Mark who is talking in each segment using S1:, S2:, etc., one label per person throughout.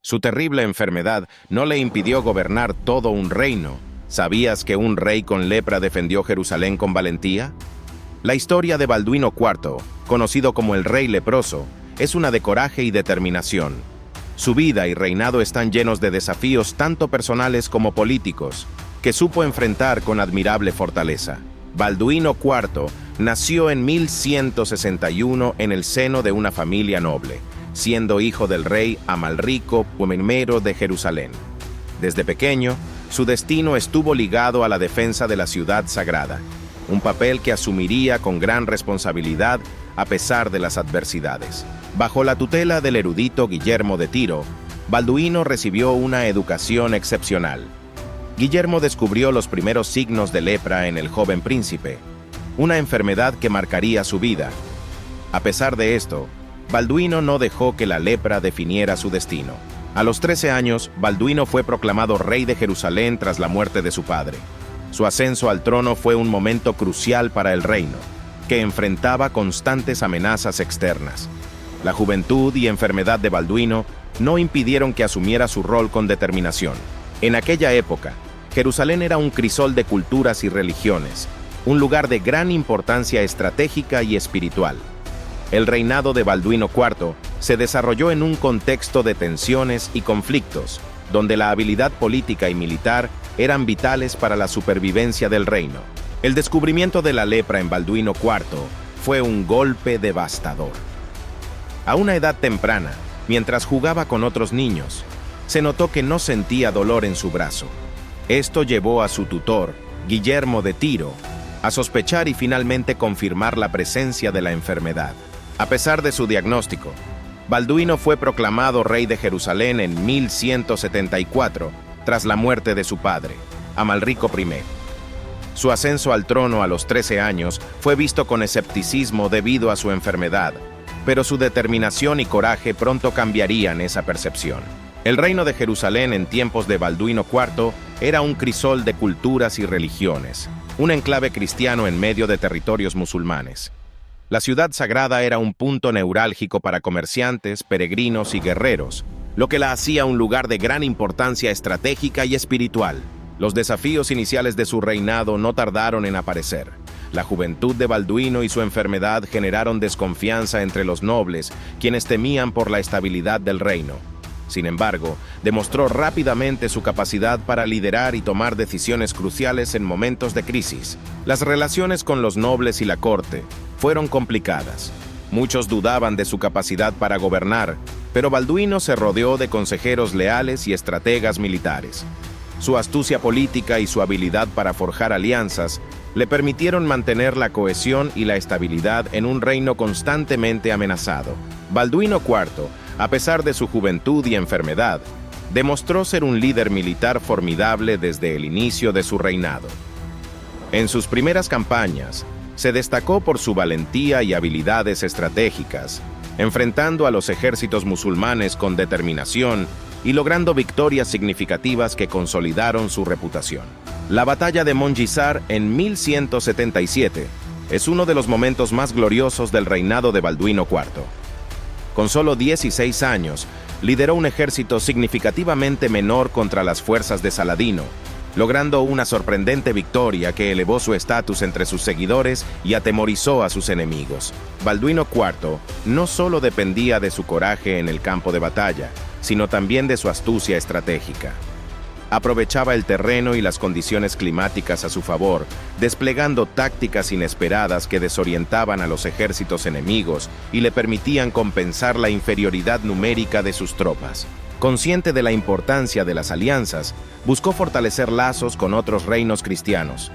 S1: Su terrible enfermedad no le impidió gobernar todo un reino. ¿Sabías que un rey con lepra defendió Jerusalén con valentía? La historia de Balduino IV, conocido como el Rey Leproso, es una de coraje y determinación. Su vida y reinado están llenos de desafíos tanto personales como políticos, que supo enfrentar con admirable fortaleza. Balduino IV nació en 1161 en el seno de una familia noble, siendo hijo del rey Amalrico I de Jerusalén. Desde pequeño, su destino estuvo ligado a la defensa de la ciudad sagrada, un papel que asumiría con gran responsabilidad a pesar de las adversidades. Bajo la tutela del erudito Guillermo de Tiro, Balduino recibió una educación excepcional. Guillermo descubrió los primeros signos de lepra en el joven príncipe, una enfermedad que marcaría su vida. A pesar de esto, Balduino no dejó que la lepra definiera su destino. A los 13 años, Balduino fue proclamado rey de Jerusalén tras la muerte de su padre. Su ascenso al trono fue un momento crucial para el reino, que enfrentaba constantes amenazas externas. La juventud y enfermedad de Balduino no impidieron que asumiera su rol con determinación. En aquella época, Jerusalén era un crisol de culturas y religiones, un lugar de gran importancia estratégica y espiritual. El reinado de Balduino IV se desarrolló en un contexto de tensiones y conflictos, donde la habilidad política y militar eran vitales para la supervivencia del reino. El descubrimiento de la lepra en Balduino IV fue un golpe devastador. A una edad temprana, mientras jugaba con otros niños, se notó que no sentía dolor en su brazo. Esto llevó a su tutor, Guillermo de Tiro, a sospechar y finalmente confirmar la presencia de la enfermedad. A pesar de su diagnóstico, Balduino fue proclamado rey de Jerusalén en 1174, tras la muerte de su padre, Amalrico I. Su ascenso al trono a los 13 años fue visto con escepticismo debido a su enfermedad, pero su determinación y coraje pronto cambiarían esa percepción. El reino de Jerusalén en tiempos de Balduino IV era un crisol de culturas y religiones, un enclave cristiano en medio de territorios musulmanes. La ciudad sagrada era un punto neurálgico para comerciantes, peregrinos y guerreros, lo que la hacía un lugar de gran importancia estratégica y espiritual. Los desafíos iniciales de su reinado no tardaron en aparecer. La juventud de Balduino y su enfermedad generaron desconfianza entre los nobles, quienes temían por la estabilidad del reino. Sin embargo, demostró rápidamente su capacidad para liderar y tomar decisiones cruciales en momentos de crisis. Las relaciones con los nobles y la corte fueron complicadas. Muchos dudaban de su capacidad para gobernar, pero Balduino se rodeó de consejeros leales y estrategas militares. Su astucia política y su habilidad para forjar alianzas le permitieron mantener la cohesión y la estabilidad en un reino constantemente amenazado. Balduino IV, a pesar de su juventud y enfermedad, demostró ser un líder militar formidable desde el inicio de su reinado. En sus primeras campañas, se destacó por su valentía y habilidades estratégicas, enfrentando a los ejércitos musulmanes con determinación y logrando victorias significativas que consolidaron su reputación. La batalla de Mongisar en 1177 es uno de los momentos más gloriosos del reinado de Balduino IV. Con solo 16 años, lideró un ejército significativamente menor contra las fuerzas de Saladino, logrando una sorprendente victoria que elevó su estatus entre sus seguidores y atemorizó a sus enemigos. Balduino IV no solo dependía de su coraje en el campo de batalla, sino también de su astucia estratégica. Aprovechaba el terreno y las condiciones climáticas a su favor, desplegando tácticas inesperadas que desorientaban a los ejércitos enemigos y le permitían compensar la inferioridad numérica de sus tropas. Consciente de la importancia de las alianzas, buscó fortalecer lazos con otros reinos cristianos.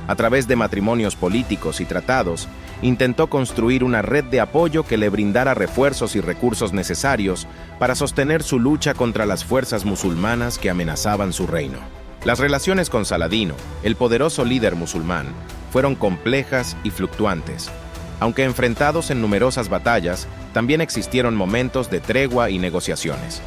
S1: A través de matrimonios políticos y tratados, intentó construir una red de apoyo que le brindara refuerzos y recursos necesarios para sostener su lucha contra las fuerzas musulmanas que amenazaban su reino. Las relaciones con Saladino, el poderoso líder musulmán, fueron complejas y fluctuantes. Aunque enfrentados en numerosas batallas, también existieron momentos de tregua y negociaciones.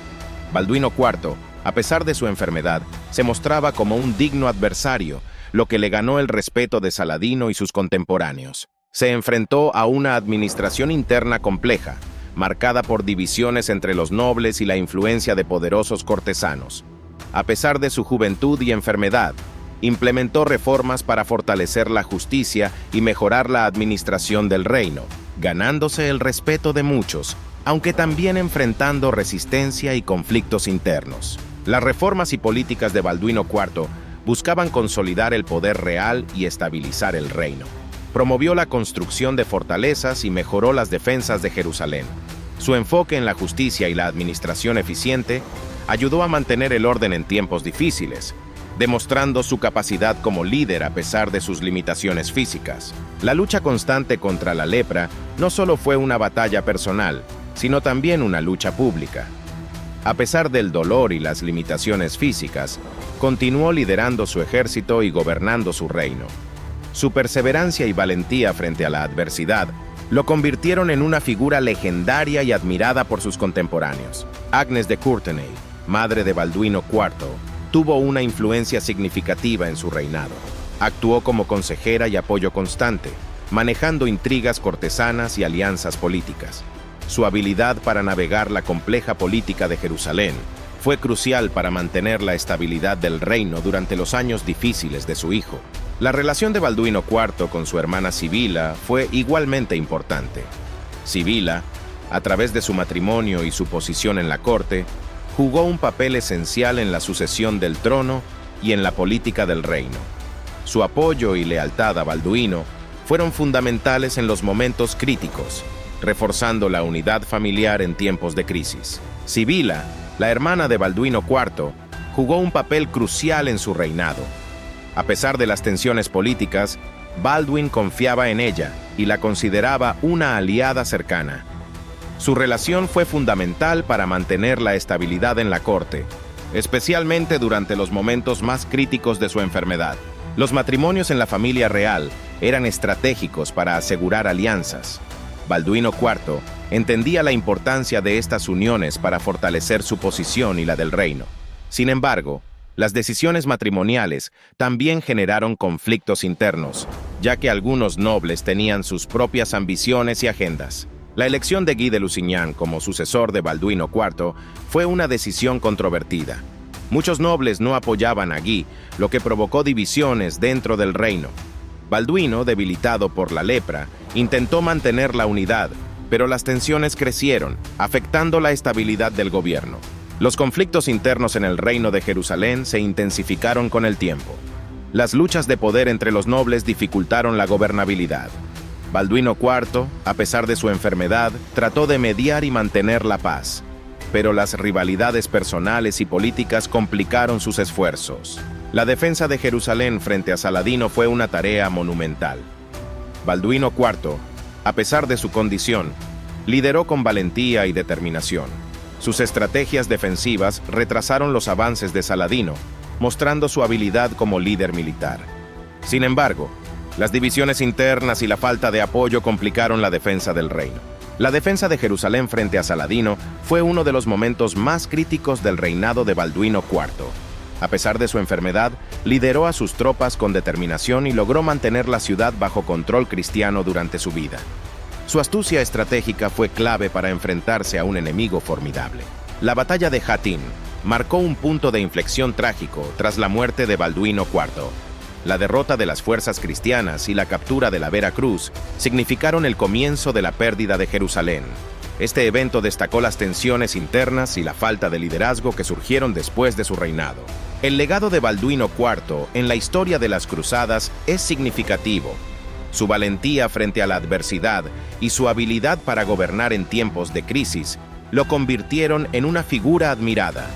S1: Balduino IV, a pesar de su enfermedad, se mostraba como un digno adversario, lo que le ganó el respeto de Saladino y sus contemporáneos. Se enfrentó a una administración interna compleja, marcada por divisiones entre los nobles y la influencia de poderosos cortesanos. A pesar de su juventud y enfermedad, implementó reformas para fortalecer la justicia y mejorar la administración del reino, ganándose el respeto de muchos, aunque también enfrentando resistencia y conflictos internos. Las reformas y políticas de Balduino IV buscaban consolidar el poder real y estabilizar el reino. Promovió la construcción de fortalezas y mejoró las defensas de Jerusalén. Su enfoque en la justicia y la administración eficiente ayudó a mantener el orden en tiempos difíciles, demostrando su capacidad como líder a pesar de sus limitaciones físicas. La lucha constante contra la lepra no solo fue una batalla personal, sino también una lucha pública. A pesar del dolor y las limitaciones físicas, continuó liderando su ejército y gobernando su reino. Su perseverancia y valentía frente a la adversidad lo convirtieron en una figura legendaria y admirada por sus contemporáneos. Agnes de Courtenay, madre de Balduino IV, tuvo una influencia significativa en su reinado. Actuó como consejera y apoyo constante, manejando intrigas cortesanas y alianzas políticas. Su habilidad para navegar la compleja política de Jerusalén fue crucial para mantener la estabilidad del reino durante los años difíciles de su hijo. La relación de Balduino IV con su hermana Sibila fue igualmente importante. Sibila, a través de su matrimonio y su posición en la corte, jugó un papel esencial en la sucesión del trono y en la política del reino. Su apoyo y lealtad a Balduino fueron fundamentales en los momentos críticos, reforzando la unidad familiar en tiempos de crisis. Sibila, la hermana de Balduino IV, jugó un papel crucial en su reinado. A pesar de las tensiones políticas, Baldwin confiaba en ella y la consideraba una aliada cercana. Su relación fue fundamental para mantener la estabilidad en la corte, especialmente durante los momentos más críticos de su enfermedad. Los matrimonios en la familia real eran estratégicos para asegurar alianzas. Balduino IV entendía la importancia de estas uniones para fortalecer su posición y la del reino. Sin embargo, las decisiones matrimoniales también generaron conflictos internos, ya que algunos nobles tenían sus propias ambiciones y agendas. La elección de Guy de Lusignan como sucesor de Balduino IV fue una decisión controvertida. Muchos nobles no apoyaban a Guy, lo que provocó divisiones dentro del reino. Balduino, debilitado por la lepra, intentó mantener la unidad, pero las tensiones crecieron, afectando la estabilidad del gobierno. Los conflictos internos en el reino de Jerusalén se intensificaron con el tiempo. Las luchas de poder entre los nobles dificultaron la gobernabilidad. Balduino IV, a pesar de su enfermedad, trató de mediar y mantener la paz, pero las rivalidades personales y políticas complicaron sus esfuerzos. La defensa de Jerusalén frente a Saladino fue una tarea monumental. Balduino IV, a pesar de su condición, lideró con valentía y determinación. Sus estrategias defensivas retrasaron los avances de Saladino, mostrando su habilidad como líder militar. Sin embargo, las divisiones internas y la falta de apoyo complicaron la defensa del reino. La defensa de Jerusalén frente a Saladino fue uno de los momentos más críticos del reinado de Balduino IV. A pesar de su enfermedad, lideró a sus tropas con determinación y logró mantener la ciudad bajo control cristiano durante su vida. Su astucia estratégica fue clave para enfrentarse a un enemigo formidable. La batalla de Hattin marcó un punto de inflexión trágico tras la muerte de Balduino IV. La derrota de las fuerzas cristianas y la captura de la Vera Cruz significaron el comienzo de la pérdida de Jerusalén. Este evento destacó las tensiones internas y la falta de liderazgo que surgieron después de su reinado. El legado de Balduino IV en la historia de las cruzadas es significativo. Su valentía frente a la adversidad y su habilidad para gobernar en tiempos de crisis lo convirtieron en una figura admirada.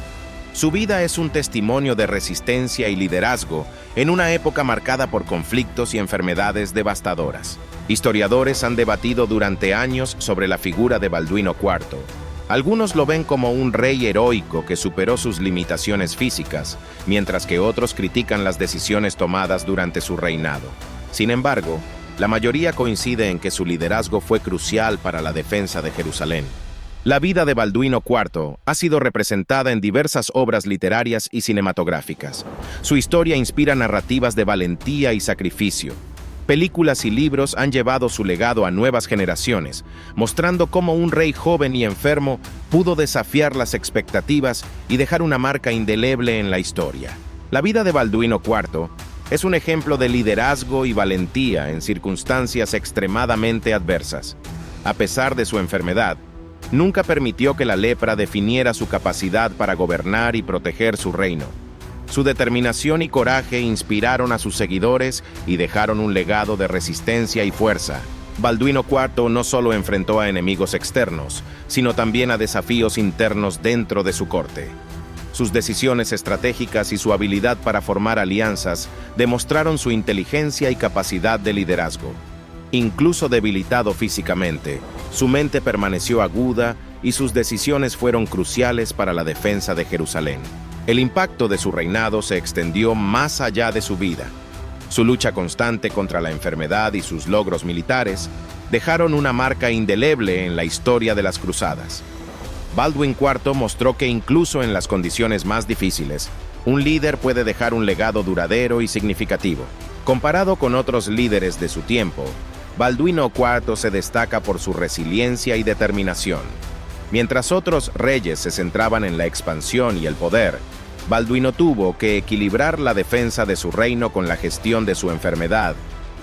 S1: Su vida es un testimonio de resistencia y liderazgo en una época marcada por conflictos y enfermedades devastadoras. Historiadores han debatido durante años sobre la figura de Balduino IV. Algunos lo ven como un rey heroico que superó sus limitaciones físicas, mientras que otros critican las decisiones tomadas durante su reinado. Sin embargo, la mayoría coincide en que su liderazgo fue crucial para la defensa de Jerusalén. La vida de Balduino IV ha sido representada en diversas obras literarias y cinematográficas. Su historia inspira narrativas de valentía y sacrificio. Películas y libros han llevado su legado a nuevas generaciones, mostrando cómo un rey joven y enfermo pudo desafiar las expectativas y dejar una marca indeleble en la historia. La vida de Balduino IV es un ejemplo de liderazgo y valentía en circunstancias extremadamente adversas. A pesar de su enfermedad, nunca permitió que la lepra definiera su capacidad para gobernar y proteger su reino. Su determinación y coraje inspiraron a sus seguidores y dejaron un legado de resistencia y fuerza. Balduino IV no solo enfrentó a enemigos externos, sino también a desafíos internos dentro de su corte. Sus decisiones estratégicas y su habilidad para formar alianzas demostraron su inteligencia y capacidad de liderazgo. Incluso debilitado físicamente, su mente permaneció aguda y sus decisiones fueron cruciales para la defensa de Jerusalén. El impacto de su reinado se extendió más allá de su vida. Su lucha constante contra la enfermedad y sus logros militares dejaron una marca indeleble en la historia de las cruzadas. Baldwin IV mostró que incluso en las condiciones más difíciles, un líder puede dejar un legado duradero y significativo. Comparado con otros líderes de su tiempo, Balduino IV se destaca por su resiliencia y determinación. Mientras otros reyes se centraban en la expansión y el poder, Balduino tuvo que equilibrar la defensa de su reino con la gestión de su enfermedad,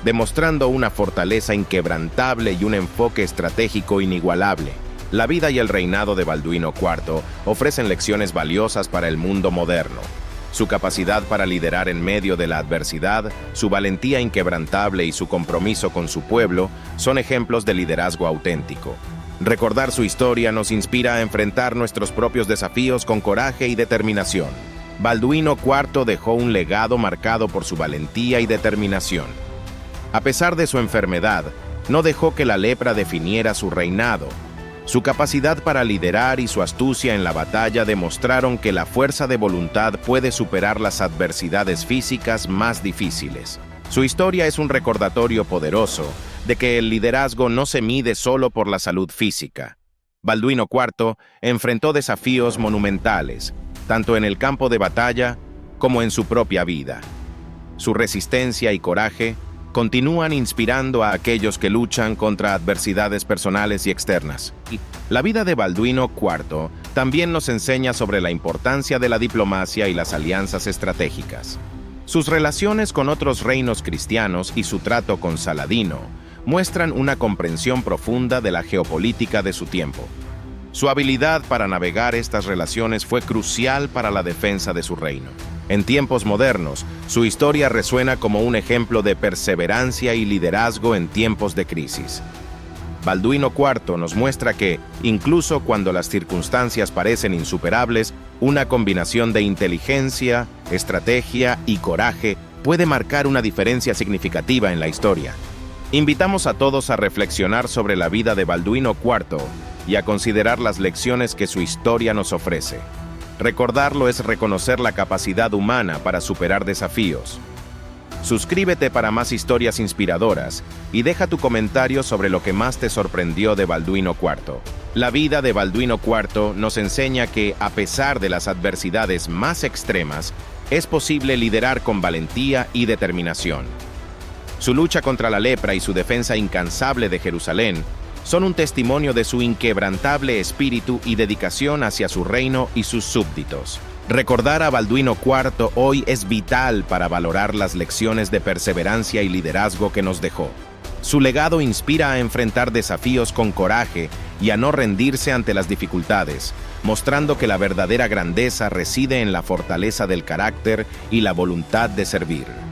S1: demostrando una fortaleza inquebrantable y un enfoque estratégico inigualable. La vida y el reinado de Balduino IV ofrecen lecciones valiosas para el mundo moderno. Su capacidad para liderar en medio de la adversidad, su valentía inquebrantable y su compromiso con su pueblo son ejemplos de liderazgo auténtico. Recordar su historia nos inspira a enfrentar nuestros propios desafíos con coraje y determinación. Balduino IV dejó un legado marcado por su valentía y determinación. A pesar de su enfermedad, no dejó que la lepra definiera su reinado. Su capacidad para liderar y su astucia en la batalla demostraron que la fuerza de voluntad puede superar las adversidades físicas más difíciles. Su historia es un recordatorio poderoso de que el liderazgo no se mide solo por la salud física. Balduino IV enfrentó desafíos monumentales, tanto en el campo de batalla como en su propia vida. Su resistencia y coraje continúan inspirando a aquellos que luchan contra adversidades personales y externas. La vida de Balduino IV también nos enseña sobre la importancia de la diplomacia y las alianzas estratégicas. Sus relaciones con otros reinos cristianos y su trato con Saladino muestran una comprensión profunda de la geopolítica de su tiempo. Su habilidad para navegar estas relaciones fue crucial para la defensa de su reino. En tiempos modernos, su historia resuena como un ejemplo de perseverancia y liderazgo en tiempos de crisis. Balduino IV nos muestra que, incluso cuando las circunstancias parecen insuperables, una combinación de inteligencia, estrategia y coraje puede marcar una diferencia significativa en la historia. Invitamos a todos a reflexionar sobre la vida de Balduino IV y a considerar las lecciones que su historia nos ofrece. Recordarlo es reconocer la capacidad humana para superar desafíos. Suscríbete para más historias inspiradoras y deja tu comentario sobre lo que más te sorprendió de Balduino IV. La vida de Balduino IV nos enseña que, a pesar de las adversidades más extremas, es posible liderar con valentía y determinación. Su lucha contra la lepra y su defensa incansable de Jerusalén son un testimonio de su inquebrantable espíritu y dedicación hacia su reino y sus súbditos. Recordar a Balduino IV hoy es vital para valorar las lecciones de perseverancia y liderazgo que nos dejó. Su legado inspira a enfrentar desafíos con coraje y a no rendirse ante las dificultades, mostrando que la verdadera grandeza reside en la fortaleza del carácter y la voluntad de servir.